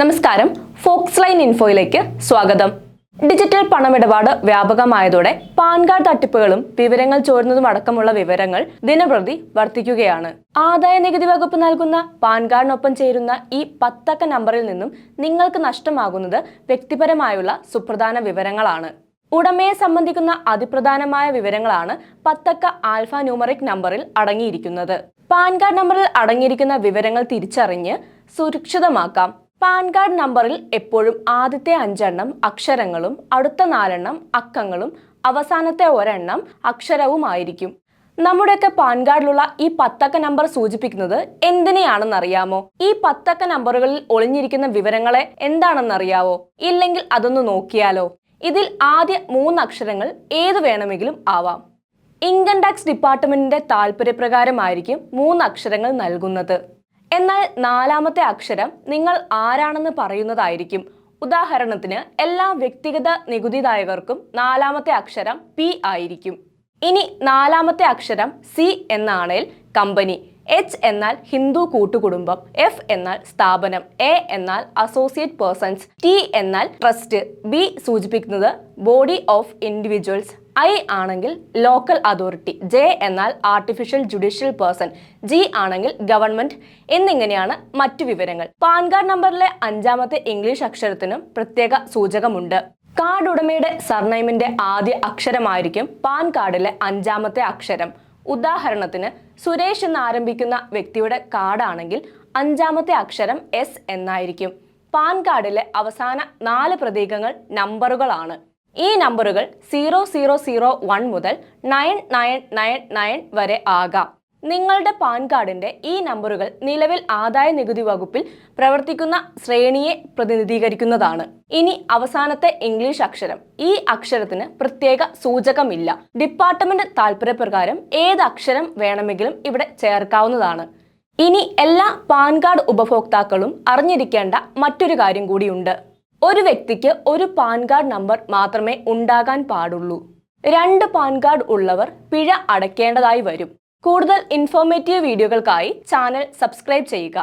നമസ്കാരം, Fox line ഇൻഫോയിലേക്ക് സ്വാഗതം. Digital പണമിടപാട് വ്യാപകമായതോടെ പാൻ കാർഡ് തട്ടിപ്പുകളും വിവരങ്ങൾ ചോരുന്നതും അടക്കമുള്ള വിവരങ്ങൾ ദിനപ്രതി വർദ്ധിക്കുകയാണ്. ആദായ നികുതി വകുപ്പ് നൽകുന്ന പാൻ കാർഡിനൊപ്പം ചേരുന്ന ഈ 10 അക്ക നമ്പറിൽ നിന്നും നിങ്ങൾക്ക് നഷ്ടമാകുന്നത് വ്യക്തിപരമായുള്ള സുപ്രധാന വിവരങ്ങളാണ്. ഉടമയെ സംബന്ധിക്കുന്ന അതിപ്രധാനമായ വിവരങ്ങളാണ് 10 അക്ക ആൽഫ ന്യൂമറിക് നമ്പറിൽ അടങ്ങിയിരിക്കുന്നത്. പാൻ കാർഡ് നമ്പറിൽ അടങ്ങിയിരിക്കുന്ന വിവരങ്ങൾ തിരിച്ചറിഞ്ഞ് സുരക്ഷിതമാക്കാം. പാൻ കാർഡ് നമ്പറിൽ എപ്പോഴും ആദ്യത്തെ 5 എണ്ണം അക്ഷരങ്ങളും അടുത്ത 4 എണ്ണം അക്കങ്ങളും അവസാനത്തെ 1 എണ്ണം അക്ഷരവുമായിരിക്കും. നമ്മുടെയൊക്കെ പാൻ കാർഡിലുള്ള ഈ 10 അക്ക നമ്പർ സൂചിപ്പിക്കുന്നത് എന്തിനെയാണെന്നറിയാമോ? ഈ 10 അക്ക നമ്പറുകളിൽ ഒളിഞ്ഞിരിക്കുന്ന വിവരങ്ങളെ എന്താണെന്നറിയാവോ? ഇല്ലെങ്കിൽ അതൊന്ന് നോക്കിയാലോ? ഇതിൽ ആദ്യ 3 അക്ഷരങ്ങൾ ഏത് വേണമെങ്കിലും ആവാം. ഇൻകം ടാക്സ് ഡിപ്പാർട്ട്മെന്റിന്റെ താല്പര്യപ്രകാരമായിരിക്കും 3 അക്ഷരങ്ങൾ നൽകുന്നത്. എന്നാൽ 4ാമത്തെ അക്ഷരം നിങ്ങൾ ആരാണെന്ന് പറയുന്നതായിരിക്കും. ഉദാഹരണത്തിന് എല്ലാ വ്യക്തിഗത നികുതിദായകർക്കും 4ാമത്തെ അക്ഷരം പി ആയിരിക്കും. ഇനി 4ാമത്തെ അക്ഷരം സി എന്നാണേൽ കമ്പനി, എച്ച് എന്നാൽ ഹിന്ദു കൂട്ടുകുടുംബം, എഫ് എന്നാൽ സ്ഥാപനം, എ എന്നാൽ അസോസിയേറ്റ് പേഴ്സൺസ്, ടി എന്നാൽ ട്രസ്റ്റ്, ബി സൂചിപ്പിക്കുന്നത് ബോഡി ഓഫ് ഇൻഡിവിജ്വൽസ്, ഐ ആണെങ്കിൽ ലോക്കൽ അതോറിറ്റി, ജെ എന്നാൽ ആർട്ടിഫിഷ്യൽ ജുഡീഷ്യൽ പേഴ്സൺ, ജി ആണെങ്കിൽ ഗവൺമെന്റ് എന്നിങ്ങനെയാണ് മറ്റു വിവരങ്ങൾ. പാൻ കാർഡ് നമ്പറിലെ 5ാമത്തെ ഇംഗ്ലീഷ് അക്ഷരത്തിനും പ്രത്യേക സൂചകമുണ്ട്. കാർഡ് ഉടമയുടെ സർനെയിമിന്റെ ആദ്യ അക്ഷരമായിരിക്കും പാൻ കാർഡിലെ 5ാമത്തെ അക്ഷരം. ഉദാഹരണത്തിന് സുരേഷ് എന്ന് ആരംഭിക്കുന്ന വ്യക്തിയുടെ കാർഡാണെങ്കിൽ 5ാമത്തെ അക്ഷരം എസ് എന്നായിരിക്കും. പാൻ കാർഡിലെ അവസാന 4 പ്രതീകങ്ങൾ നമ്പറുകളാണ്. ഈ നമ്പറുകൾ 0001 മുതൽ 9999 വരെ ആകാം. നിങ്ങളുടെ പാൻ കാർഡിന്റെ ഈ നമ്പറുകൾ നിലവിൽ ആദായ നികുതി വകുപ്പിൽ പ്രവർത്തിക്കുന്ന ശ്രേണിയെ പ്രതിനിധീകരിക്കുന്നതാണ്. ഇനി അവസാനത്തെ ഇംഗ്ലീഷ് അക്ഷരം. ഈ അക്ഷരത്തിന് പ്രത്യേക സൂചകമില്ല. ഡിപ്പാർട്ട്മെന്റ് താല്പര്യപ്രകാരം ഏത് അക്ഷരം വേണമെങ്കിലും ഇവിടെ ചേർക്കാവുന്നതാണ്. ഇനി എല്ലാ പാൻ കാർഡ് ഉപഭോക്താക്കളും അറിഞ്ഞിരിക്കേണ്ട മറ്റൊരു കാര്യം കൂടിയുണ്ട്. ഒരു വ്യക്തിക്ക് ഒരു പാൻ കാർഡ് നമ്പർ മാത്രമേ ഉണ്ടാകാൻ പാടുള്ളൂ. 2 പാൻ കാർഡ് ഉള്ളവർ പിഴ അടയ്ക്കേണ്ടതായി വരും. കൂടുതൽ ഇൻഫോർമേറ്റീവ് വീഡിയോകൾക്കായി ചാനൽ സബ്സ്ക്രൈബ് ചെയ്യുക.